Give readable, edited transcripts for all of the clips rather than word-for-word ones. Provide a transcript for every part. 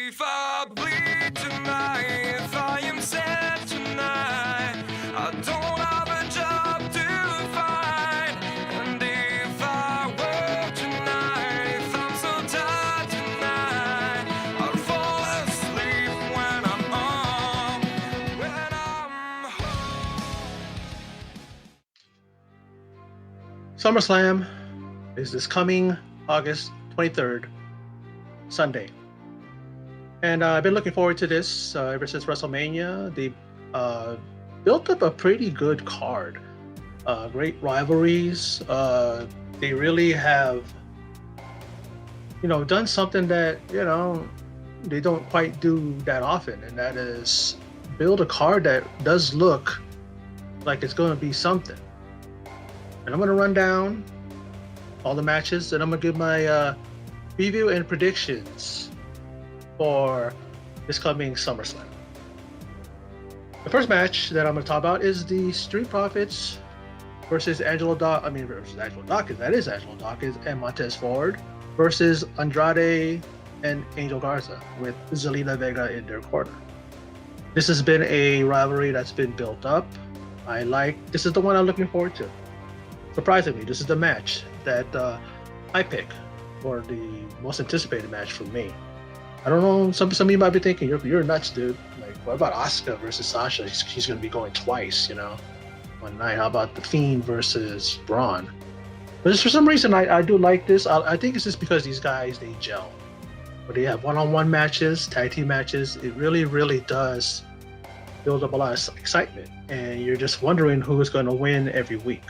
if I bleed tonight, if I am sad tonight, I don't have a job to find. And if I work tonight, if I'm so tired tonight, I'll fall asleep when I'm home, when I'm home. SummerSlam is this coming August 23rd, Sunday. And I've been looking forward to this ever since WrestleMania. They built up a pretty good card. Great rivalries. They really have, done something that, they don't quite do that often. And that is build a card that does look like it's going to be something. And I'm going to run down all the matches, and I'm going to give my review and predictions for this coming SummerSlam. The first match that I'm going to talk about is the Street Profits versus versus Angelo Dawkins. That is Angelo Dawkins and Montez Ford versus Andrade and Angel Garza with Zelina Vega in their corner. This has been a rivalry that's been built up. This is the one I'm looking forward to. Surprisingly, this is the match that I pick for the most anticipated match for me. I don't know, some of you might be thinking, you're nuts, dude. Like, what about Asuka versus Sasha? She's going to be going twice, one night. How about the Fiend versus Braun? But just for some reason, I do like this. I think it's just because these guys, they gel. But they have one-on-one matches, tag team matches. It really, really does build up a lot of excitement. And you're just wondering who is going to win every week.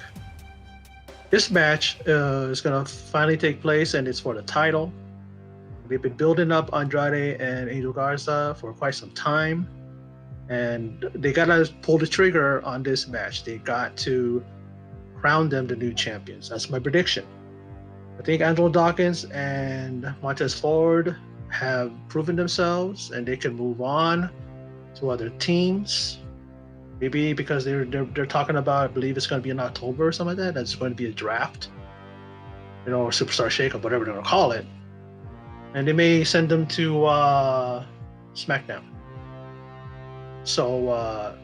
This match is going to finally take place, and it's for the title. They've been building up Andrade and Angel Garza for quite some time, and they got to pull the trigger on this match. They got to crown them the new champions. That's my prediction. I think Angelo Dawkins and Montez Ford have proven themselves, and they can move on to other teams. Maybe because they're talking about, I believe it's going to be in October or something like that. That's going to be a draft, or Superstar Shakeup, whatever they're going to call it. And they may send them to SmackDown. So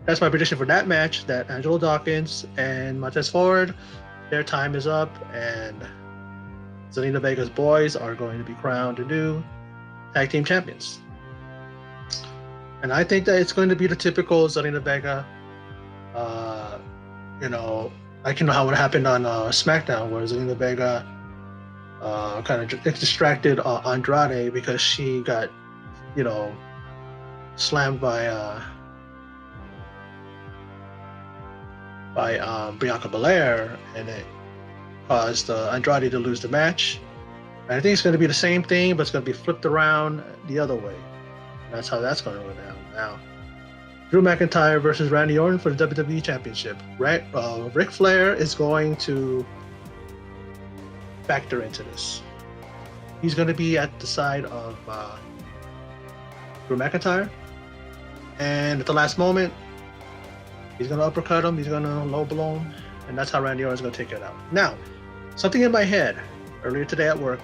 that's my prediction for that match, that Angelo Dawkins and Montez Ford, their time is up, and Zelina Vega's boys are going to be crowned the new tag team champions. And I think that it's going to be the typical Zelina Vega, like how it happened on SmackDown, where Zelina Vega kind of distracted Andrade because she got, slammed by Bianca Belair, and it caused Andrade to lose the match. And I think it's going to be the same thing, but it's going to be flipped around the other way. That's how that's going to go down now. Drew McIntyre versus Randy Orton for the WWE Championship. Ric Flair is going to factor into this. He's going to be at the side of Drew McIntyre, and at the last moment, he's going to uppercut him, he's going to low blow him, and that's how Randy Orton is going to take it out. Now, something in my head earlier today at work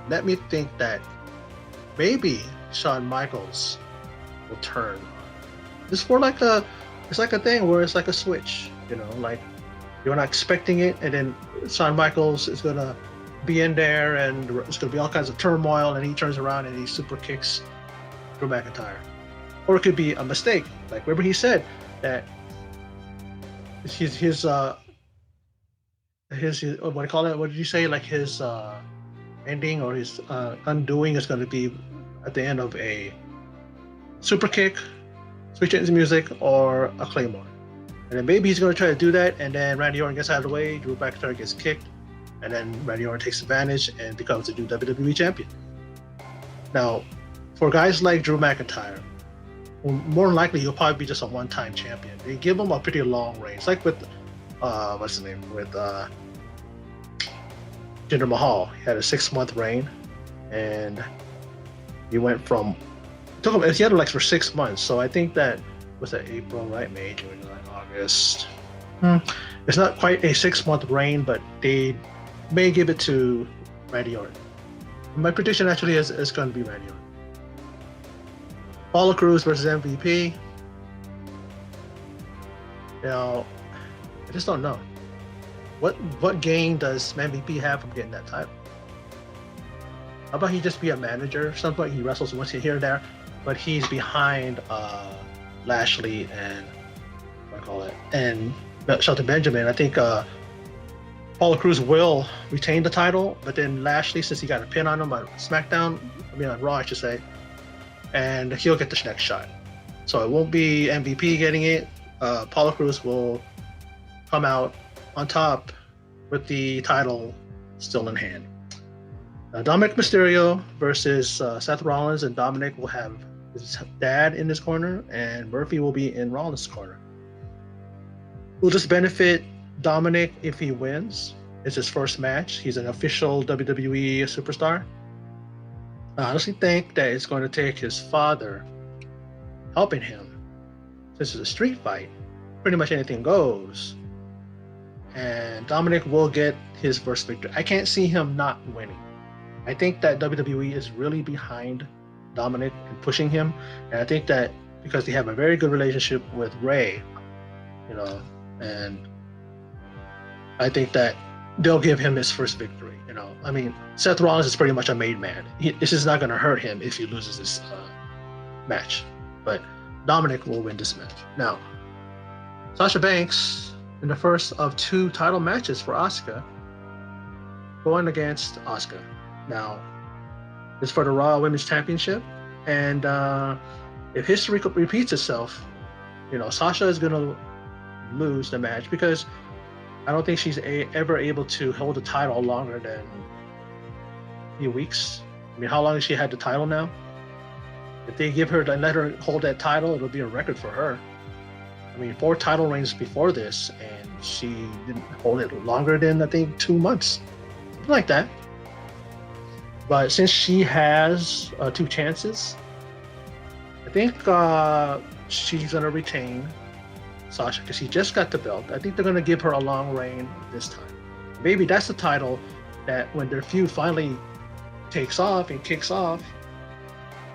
let me think that maybe Shawn Michaels will turn. It's like a thing where it's like a switch, like you're not expecting it, and then Shawn Michaels is gonna be in there, and it's gonna be all kinds of turmoil, and he turns around and he super kicks Drew McIntyre. Or it could be a mistake, like remember he said that his what do you call it? What did you say? Like his ending or his undoing is going to be at the end of a super kick, switch into music, or a claymore. And then maybe he's going to try to do that, and then Randy Orton gets out of the way, Drew McIntyre gets kicked, and then Randy Orton takes advantage and becomes the new WWE champion. Now, for guys like Drew McIntyre, more than likely he'll probably be just a one-time champion. They give him a pretty long reign. It's like with what's his name? With Jinder Mahal. He had a 6-month reign, and he went from he had him like for 6 months. So I think that was that April, right? May, June, July, August. It's not quite a 6-month reign, but they may give it to Randy Orton. My prediction actually is going to be Randy Orton. Paula Cruz versus MVP. I just don't know. What gain does MVP have from getting that title? How about he just be a manager? Some point he wrestles once here and there, but he's behind Lashley and what I call it, and Shelton Benjamin. I think Paula Cruz will retain the title, but then Lashley, since he got a pin on him on SmackDown, on Raw, I should say, and he'll get the next shot. So it won't be MVP getting it. Paula Cruz will come out on top with the title still in hand. Dominik Mysterio versus Seth Rollins, and Dominik will have his dad in his corner, and Murphy will be in Rollins' corner. Will this benefit Dominik if he wins? It's his first match. He's an official WWE superstar. I honestly think that it's going to take his father helping him. This is a street fight. Pretty much anything goes. And Dominik will get his first victory. I can't see him not winning. I think that WWE is really behind Dominik and pushing him. And I think that because they have a very good relationship with Ray, and I think that they'll give him his first victory. Seth Rollins is pretty much a made man. This is not going to hurt him if he loses this match. But Dominik will win this match. Now, Sasha Banks, in the first of 2 title matches for Asuka, going against Asuka. Now, it's for the Raw Women's Championship, and if history repeats itself, Sasha is going to lose the match because I don't think she's ever able to hold the title longer than a few weeks. How long has she had the title now? If they give her and let her hold that title, it'll be a record for her. 4 title reigns before this, and she didn't hold it longer than, I think, 2 months. Something like that. But since she has 2 chances, I think she's going to retain Sasha because she just got the belt. I think they're going to give her a long reign this time. Maybe that's the title that when their feud finally takes off and kicks off,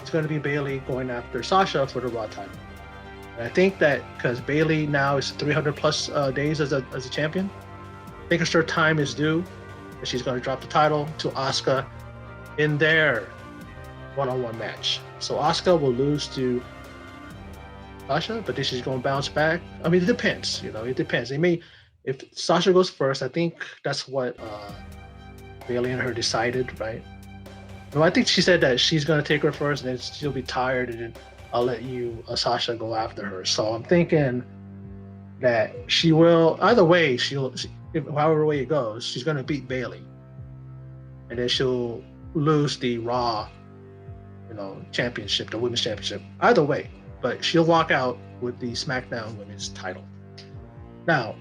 it's going to be Bayley going after Sasha for the Raw title. And I think that because Bayley now is 300 plus days as a champion, I think her time is due. And she's going to drop the title to Asuka in their one-on-one match. So Asuka will lose to Sasha, but then she's going to bounce back. It depends. It depends. If Sasha goes first, I think that's what Bayley and her decided, right? No, I think she said that she's going to take her first, and then she'll be tired, and then I'll let you, Sasha, go after her. So I'm thinking that she will, either way, however way it goes, she's going to beat Bayley, and then she'll lose the Raw, championship, the women's championship. Either way, but she'll walk out with the SmackDown Women's title. Now,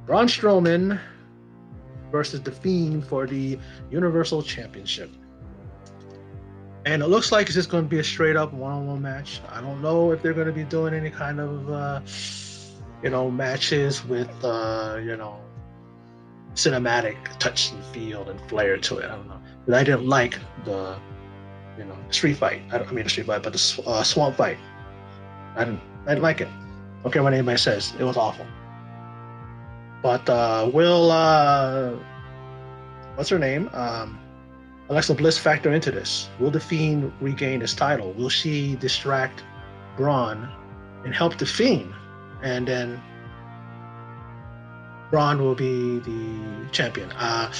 Braun Strowman versus The Fiend for the Universal Championship. And it looks like it's just going to be a straight up one-on-one match. I don't know if they're going to be doing any kind of, matches with, cinematic touch and feel and flair to it. I don't know. But I didn't like the, street fight. The street fight, but the swamp fight. I didn't like it. I don't care what anybody says. It was awful. But will what's her name? Alexa Bliss factor into this? Will The Fiend regain his title? Will she distract Braun and help The Fiend? And then Braun will be the champion. I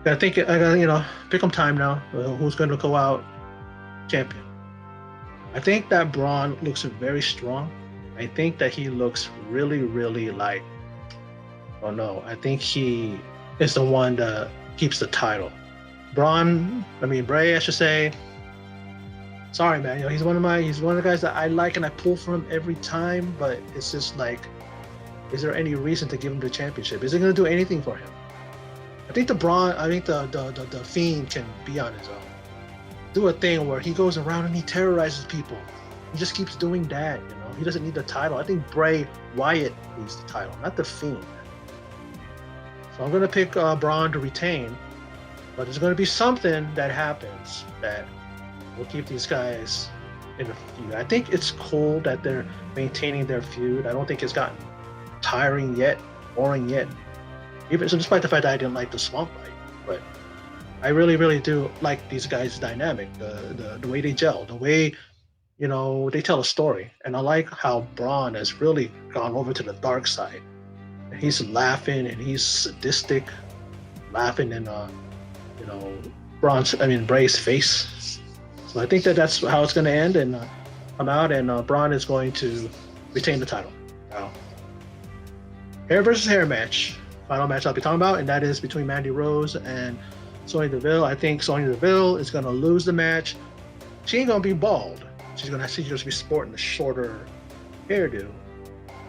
gotta pick 'em time now. Who's going to go out champion? I think that Braun looks very strong. I think that he looks really, really like, I think he is the one that keeps the title. Bray, I should say. Sorry, man. He's one of the guys that I like and I pull for him every time. But it's just like, is there any reason to give him the championship? Is it going to do anything for him? I think the Fiend can be on his own. Do a thing where he goes around and he terrorizes people. He just keeps doing that. He doesn't need the title. I think Bray Wyatt needs the title, not the Fiend. So I'm going to pick Braun to retain. But there's going to be something that happens that will keep these guys in the feud. I think it's cool that they're maintaining their feud. I don't think it's gotten tiring yet, boring yet. Even so, despite the fact that I didn't like the swamp fight, but I really, really do like these guys' dynamic, the way they gel, the way they tell a story, and I like how Braun has really gone over to the dark side. And he's laughing and he's sadistic, laughing in Bray's face. So I think that's how it's going to end and come out, and Braun is going to retain the title. Now, hair versus hair match, final match I'll be talking about, and that is between Mandy Rose and Sonya Deville. I think Sonya Deville is going to lose the match. She ain't going to be bald. She's going to be sporting a shorter hairdo.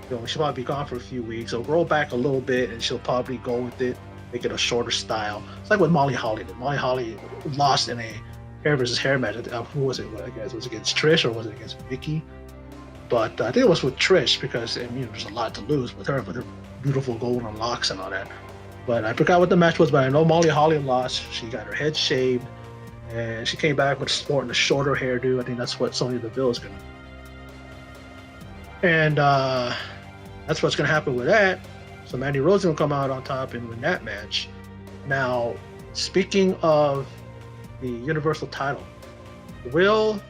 She'll probably be gone for a few weeks. It'll grow back a little bit, and she'll probably go with it, make it a shorter style. It's like what Molly Holly did. Molly Holly lost in a hair versus hair match. Who was it? I guess it was against Trish, or was it against Vicky? But I think it was with Trish because there's a lot to lose with her beautiful golden locks and all that. But I forgot what the match was, but I know Molly Holly lost. She got her head shaved, and she came back with sporting a shorter hairdo. I think that's what Sonya Deville is going to do. And that's what's going to happen with that. So Mandy Rose is going to come out on top and win that match. Now, speaking of the Universal title, will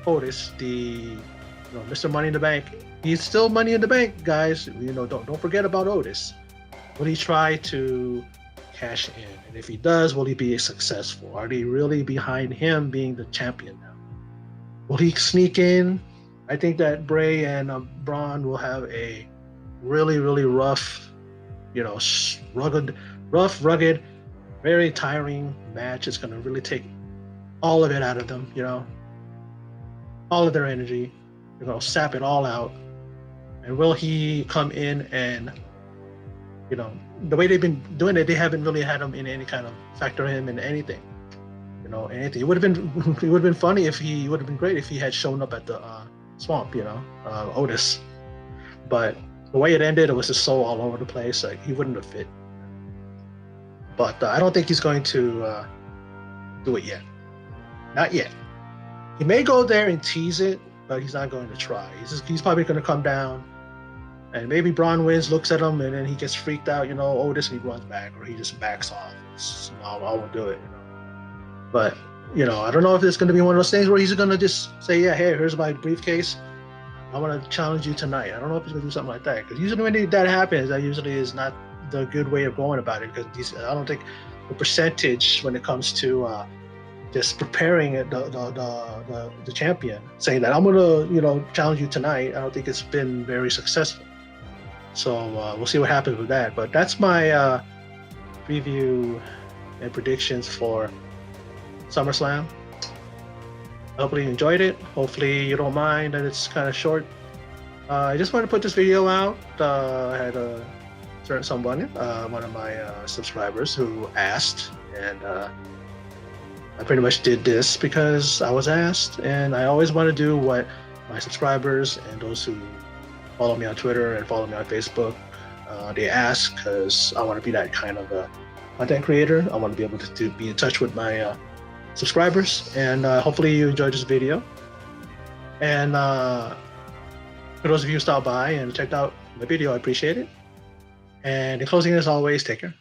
Otis, Mr. Money in the Bank, he's still Money in the Bank, guys. Don't forget about Otis. Will he try to cash in? And if he does, will he be successful? Are they really behind him being the champion now? Will he sneak in? I think that Bray and Braun will have a really, really rough, rugged, very tiring match. It's going to really take all of it out of them, all of their energy. They're going to sap it all out. And will he come in and, the way they've been doing it, they haven't really had him in any kind of factor him in anything. Anything. It would have been funny if he would have been great if he had shown up at the swamp, Otis. But the way it ended, it was just so all over the place. Like, he wouldn't have fit. But I don't think he's going to do it yet. Not yet. He may go there and tease it, but he's not going to try. He's probably going to come down, and maybe Braun wins, looks at him, and then he gets freaked out, Otis, and he runs back, or he just backs off. I won't do it. But I don't know if it's going to be one of those things where he's going to just say, yeah, hey, here's my briefcase. I want to challenge you tonight. I don't know if he's going to do something like that. Because usually when that happens, that usually is not the good way of going about it. Because I don't think the percentage when it comes to just preparing the champion, saying that I'm going to, challenge you tonight, I don't think it's been very successful. So we'll see what happens with that. But that's my preview and predictions for SummerSlam. Hopefully you enjoyed it. Hopefully you don't mind that it's kind of short. I just wanted to put this video out. I had a certain someone, one of my subscribers, who asked, and I pretty much did this because I was asked, and I always want to do what my subscribers and those who follow me on Twitter and follow me on Facebook, they ask, because I want to be that kind of a content creator. I want to be able to be in touch with my subscribers, and hopefully you enjoyed this video. And for those of you who stopped by and checked out my video, I appreciate it. And in closing, as always, take care.